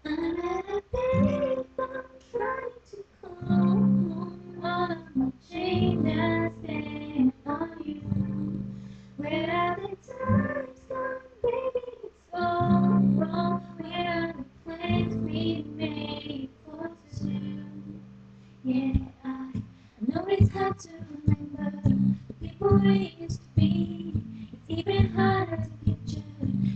I'm at a payphone trying to call home. All of my change I spent on you. Where are the times gone, baby? It's all wrong. Where are the plans we made for two? Yeah, I know it's hard to remember the people we used to be. It's even harder to picture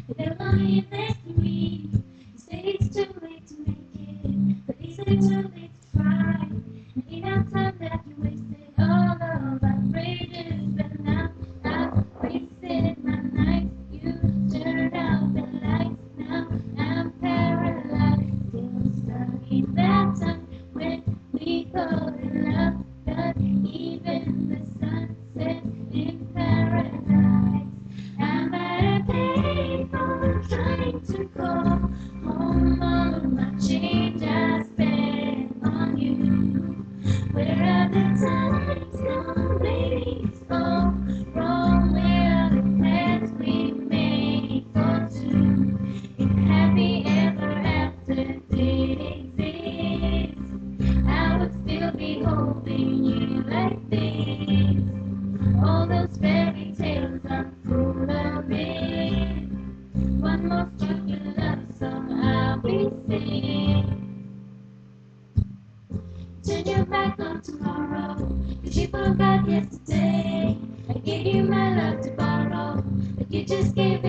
that they're lying next to me. You say it's too late to make it, but is it too late to try? And in our time that you wasted all of our bridges, but now I've wasted my nights. You turned out the lights, now I'm paralyzed, still stuck in that time when we fall in love. But even the sun sets in paradise. I'm at a payphone trying to call home. All of my change I spent on you. Where are the times gone, baby? It's all wrong. Where are the plans we made for two? If happy ever after did exist, I would still be holding you like this. All those fairy tales are full of it. One more stupid love song I'll be singing. Turn your back on tomorrow, 'cause you forgot yesterday. I gave you my love to borrow, but you just gave